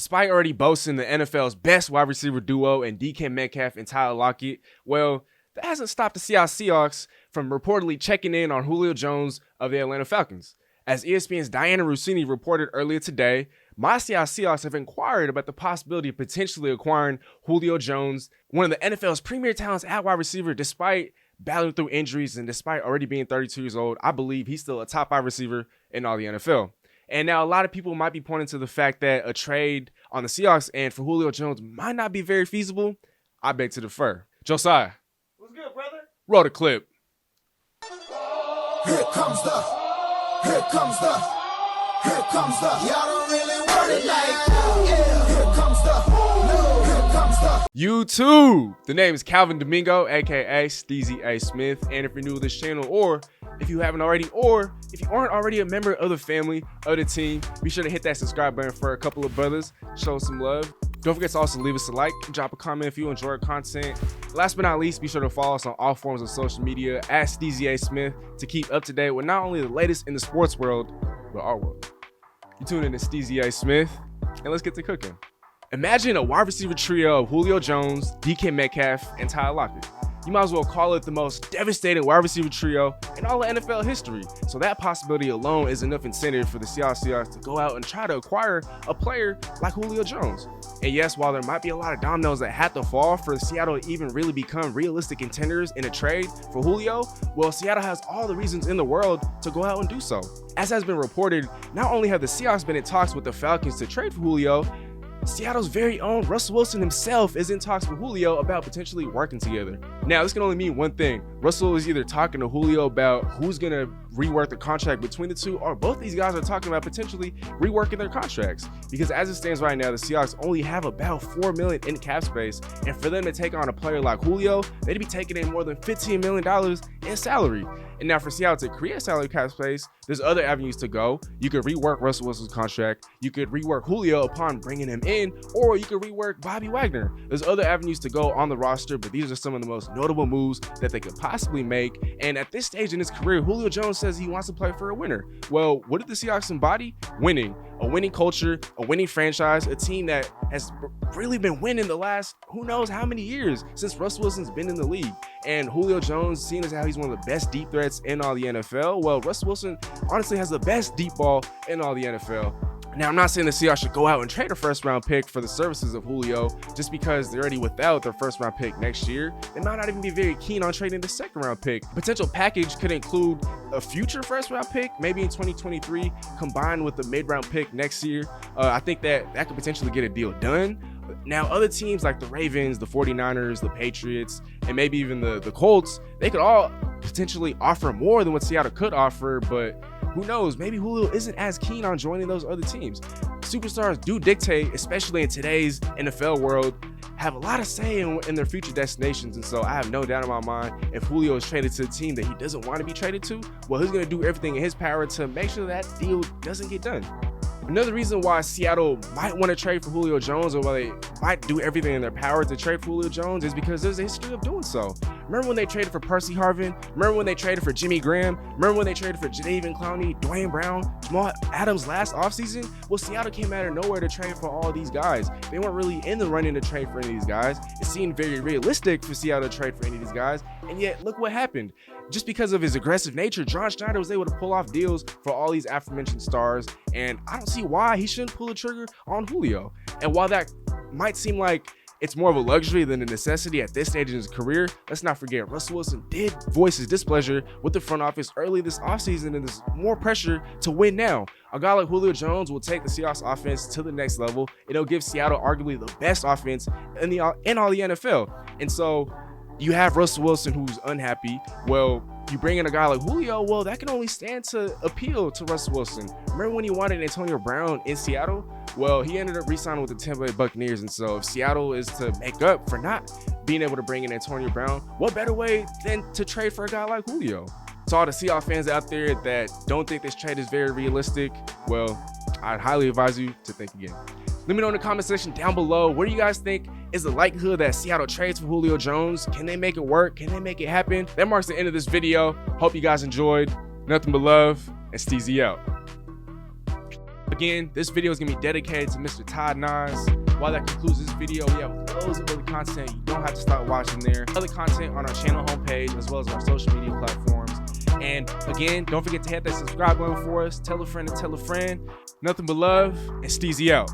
Despite already boasting the NFL's best wide receiver duo in DK Metcalf and Tyler Lockett, well, that hasn't stopped the Seattle Seahawks from reportedly checking in on Julio Jones of the Atlanta Falcons. As ESPN's Diana Rossini reported earlier today, my Seattle Seahawks have inquired about the possibility of potentially acquiring Julio Jones, one of the NFL's premier talents at wide receiver. Despite battling through injuries and despite already being 32 years old, I believe he's still a top 5 receiver in all the NFL. And now a lot of people might be pointing to the fact that a trade on the Seahawks and for Julio Jones might not be very feasible. I beg to defer. Josiah. What's good, brother? Roll the clip. Here comes the, y'all don't really want it like that. Yeah, here comes the. YouTube. The name is Calvin-Domingo, aka Steezy Smith. And if you're new to this channel, or if you haven't already, or if you aren't already a member of the family, of the team, be sure to hit that subscribe button for a couple of brothers. Show some love. Don't forget to also leave us a like, drop a comment if you enjoy our content. Last but not least, be sure to follow us on all forms of social media at Steezy Smith to keep up to date with not only the latest in the sports world, but our world. You tune in to Steezy Smith, and let's get to cooking. Imagine a wide receiver trio of Julio Jones, DK Metcalf, and Tyler Lockett. You might as well call it the most devastating wide receiver trio in all of NFL history. So that possibility alone is enough incentive for the Seahawks to go out and try to acquire a player like Julio Jones. And yes, while there might be a lot of dominoes that have to fall for Seattle to even really become realistic contenders in a trade for Julio, well, Seattle has all the reasons in the world to go out and do so. As has been reported, not only have the Seahawks been in talks with the Falcons to trade for Julio, Seattle's very own Russell Wilson himself is in talks with Julio about potentially working together. Now, this can only mean one thing. Russell is either talking to Julio about who's going to rework the contract between the two, or both these guys are talking about potentially reworking their contracts. Because as it stands right now, the Seahawks only have about $4 million in cap space, and for them to take on a player like Julio, they'd be taking in more than $15 million in salary. And now for Seattle to create salary cap space, there's other avenues to go. You could rework Russell Wilson's contract, you could rework Julio upon bringing him in, or you could rework Bobby Wagner. There's other avenues to go on the roster, but these are some of the most notable moves that they could possibly make. And at this stage in his career, Julio Jones says he wants to play for a winner. Well, what did the Seahawks embody? Winning. A winning culture, a winning franchise, a team that has really been winning the last who knows how many years since Russell Wilson's been in the league. And Julio Jones, seeing as how he's one of the best deep threats in all the NFL, well, Russell Wilson honestly has the best deep ball in all the NFL. Now, I'm not saying the Seahawks should go out and trade a first-round pick for the services of Julio just because they're already without their first-round pick next year. They might not even be very keen on trading the second-round pick. A potential package could include a future first-round pick, maybe in 2023, combined with the mid-round pick next year. I think that could potentially get a deal done. Now, other teams like the Ravens, the 49ers, the Patriots, and maybe even the Colts, they could all potentially offer more than what Seattle could offer, but who knows? Maybe Julio isn't as keen on joining those other teams. Superstars do dictate, especially in today's NFL world, have a lot of say in their future destinations. And so I have no doubt in my mind, if Julio is traded to a team that he doesn't want to be traded to, well, he's going to do everything in his power to make sure that deal doesn't get done. Another reason why Seattle might want to trade for Julio Jones, or why they might do everything in their power to trade for Julio Jones, is because there's a history of doing so. Remember when they traded for Percy Harvin? Remember when they traded for Jimmy Graham? Remember when they traded for Jadeveon Clowney, Dwayne Brown, Jamal Adams last offseason? Well, Seattle came out of nowhere to trade for all these guys. They weren't really in the running to trade for any of these guys. It seemed very realistic for Seattle to trade for any of these guys, and yet look what happened. Just because of his aggressive nature, John Schneider was able to pull off deals for all these aforementioned stars, and I don't see why he shouldn't pull the trigger on Julio. And while that might seem like it's more of a luxury than a necessity at this stage in his career, let's not forget Russell Wilson did voice his displeasure with the front office early this offseason, and there's more pressure to win now. A guy like Julio Jones will take the Seahawks offense to the next level. It'll give Seattle arguably the best offense in all the NFL. And so you have Russell Wilson who's unhappy. Well, you bring in a guy like Julio, well, that can only stand to appeal to Russell Wilson. Remember when he wanted Antonio Brown in Seattle? Well, he ended up re-signing with the Tampa Bay Buccaneers. And so if Seattle is to make up for not being able to bring in Antonio Brown, what better way than to trade for a guy like Julio? To all the Seahawks fans out there that don't think this trade is very realistic, well, I'd highly advise you to think again. Let me know in the comment section down below, what do you guys think is the likelihood that Seattle trades for Julio Jones? Can they make it work? Can they make it happen? That marks the end of this video. Hope you guys enjoyed. Nothing but love, and Steezy out. Again, this video is gonna be dedicated to Mr. Todd Nas. While that concludes this video, we have loads of other content. You don't have to stop watching there. Other content on our channel homepage as well as our social media platforms. And again, don't forget to hit that subscribe button for us. Tell a friend to tell a friend. Nothing but love, and Steezy out.